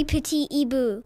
des petits hiboux.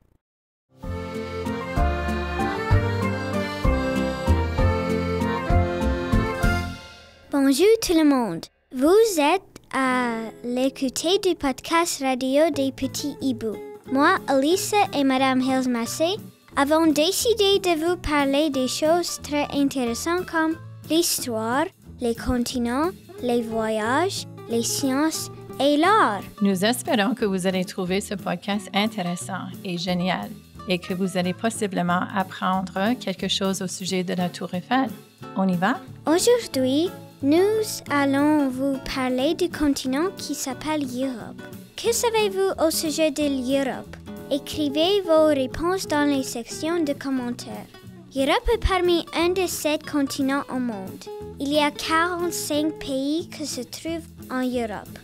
Bonjour tout le monde. Vous êtes à l'écoute du podcast radio des petits hiboux. Moi, Alissa et Madame Hills-Massé avons décidé de vous parler des choses très intéressantes comme l'histoire, les continents, les voyages, les sciences et l'art. Nous espérons que vous allez trouver ce podcast intéressant et génial et que vous allez possiblement apprendre quelque chose au sujet de la Tour Eiffel. On y va? Aujourd'hui, nous allons vous parler du continent qui s'appelle l'Europe. Que savez-vous au sujet de l'Europe? Écrivez vos réponses dans les sections de commentaires. L'Europe est parmi un des 7 continents au monde. Il y a 45 pays qui se trouvent en Europe.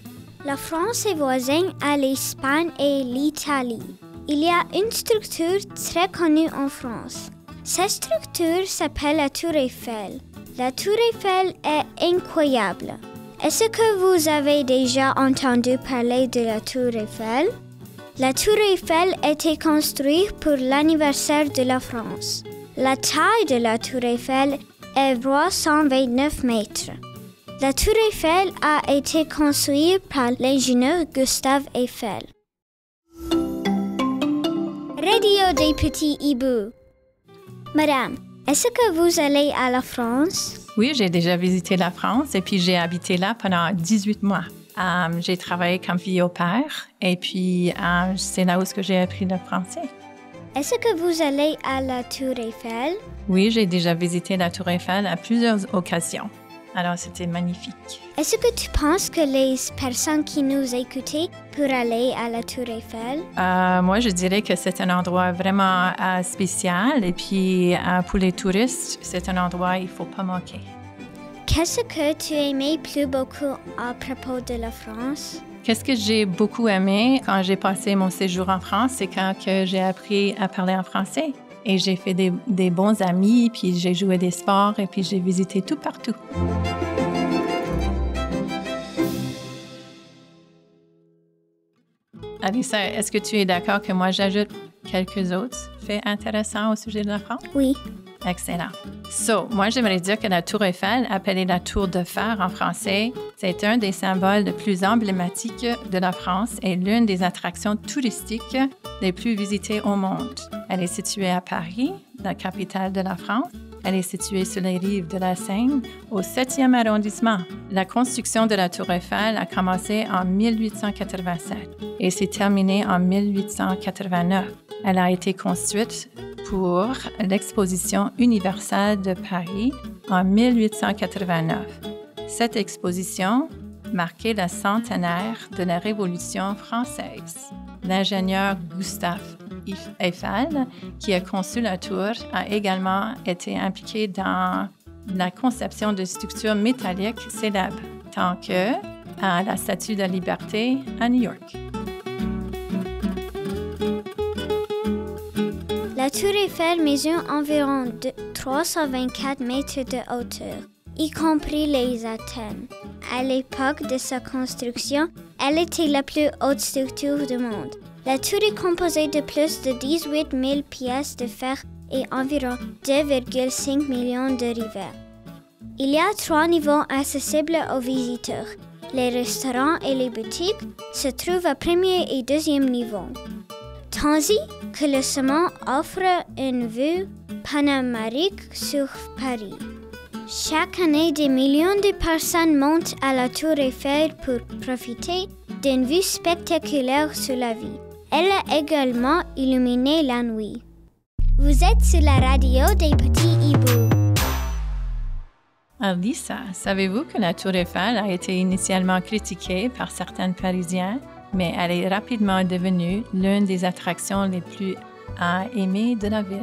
La France est voisine à l'Espagne et l'Italie. Il y a une structure très connue en France. Cette structure s'appelle la Tour Eiffel. La Tour Eiffel est incroyable. Est-ce que vous avez déjà entendu parler de la Tour Eiffel? La Tour Eiffel a été construite pour l'anniversaire de la France. La taille de la Tour Eiffel est 329 mètres. La Tour Eiffel a été construite par l'ingénieur Gustave Eiffel. Radio des petits hiboux. Madame, est-ce que vous allez à la France? Oui, j'ai déjà visité la France et puis j'ai habité là pendant 18 mois. J'ai travaillé comme fille au père et puis c'est là où j'ai appris le français. Est-ce que vous allez à la Tour Eiffel? Oui, j'ai déjà visité la Tour Eiffel à plusieurs occasions. Alors, c'était magnifique. Est-ce que tu penses que les personnes qui nous écoutent pourraient aller à la Tour Eiffel? Moi, je dirais que c'est un endroit vraiment spécial et puis pour les touristes, c'est un endroit qu'il ne faut pas manquer. Qu'est-ce que tu aimais plus beaucoup à propos de la France? Qu'est-ce que j'ai beaucoup aimé quand j'ai passé mon séjour en France, c'est quand que j'ai appris à parler en français. Et j'ai fait des bons amis, puis j'ai joué des sports, et puis j'ai visité tout partout. Alissa, est-ce que tu es d'accord que moi, j'ajoute quelques autres faits intéressants au sujet de la France? Oui. Excellent. Moi, j'aimerais dire que la Tour Eiffel, appelée la Tour de Fer en français, c'est un des symboles les plus emblématiques de la France et l'une des attractions touristiques les plus visitées au monde. Elle est située à Paris, la capitale de la France. Elle est située sur les rives de la Seine, au 7e arrondissement. La construction de la Tour Eiffel a commencé en 1887 et s'est terminée en 1889. Elle a été construite pour l'Exposition universelle de Paris en 1889. Cette exposition marquait le centenaire de la Révolution française. L'ingénieur Gustave Eiffel, qui a conçu la tour, a également été impliqué dans la conception de structures métalliques célèbres, tant que la Statue de la Liberté à New York. La Tour Eiffel mesure environ 324 mètres de hauteur, y compris les antennes. À l'époque de sa construction, elle était la plus haute structure du monde. La tour est composée de plus de 18 000 pièces de fer et environ 2,5 millions de rivets. Il y a 3 niveaux accessibles aux visiteurs. Les restaurants et les boutiques se trouvent au premier et deuxième niveau, tandis que le sommet offre une vue panoramique sur Paris. Chaque année, des millions de personnes montent à la Tour Eiffel pour profiter d'une vue spectaculaire sur la ville. Elle est également illuminée la nuit. Vous êtes sur la radio des petits hiboux. Alissa, savez-vous que la Tour Eiffel a été initialement critiquée par certains Parisiens, mais elle est rapidement devenue l'une des attractions les plus aimées de la ville?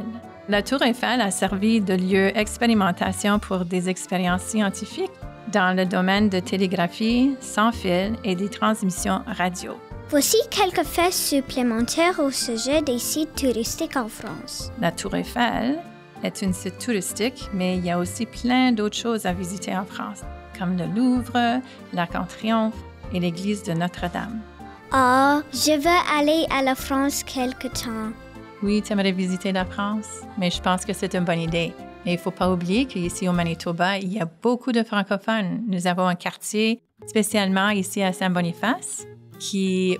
La Tour Eiffel a servi de lieu d'expérimentation pour des expériences scientifiques dans le domaine de télégraphie sans fil et des transmissions radio. Voici quelques faits supplémentaires au sujet des sites touristiques en France. La Tour Eiffel est un site touristique, mais il y a aussi plein d'autres choses à visiter en France, comme le Louvre, l'Arc de Triomphe et l'église de Notre-Dame. Ah, je veux aller à la France quelque temps. Oui, tu aimerais visiter la France, mais je pense que c'est une bonne idée. Et il ne faut pas oublier qu'ici au Manitoba, il y a beaucoup de francophones. Nous avons un quartier, spécialement ici à Saint-Boniface,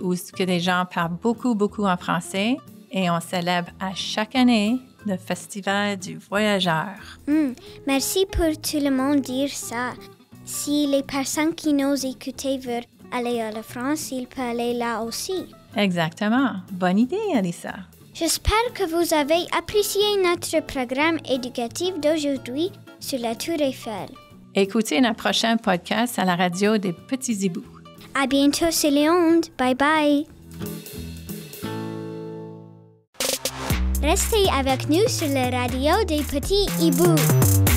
où que les gens parlent beaucoup en français et on célèbre à chaque année le Festival du Voyageur. Merci pour tout le monde dire ça. Si les personnes qui nous écoutent veulent aller à la France, ils peuvent aller là aussi. Exactement. Bonne idée, Alissa. J'espère que vous avez apprécié notre programme éducatif d'aujourd'hui sur la Tour Eiffel. Écoutez notre prochain podcast à la radio des Petits Hiboux. À bientôt sur les ondes. Bye bye. Restez avec nous sur la radio des Petits Hiboux.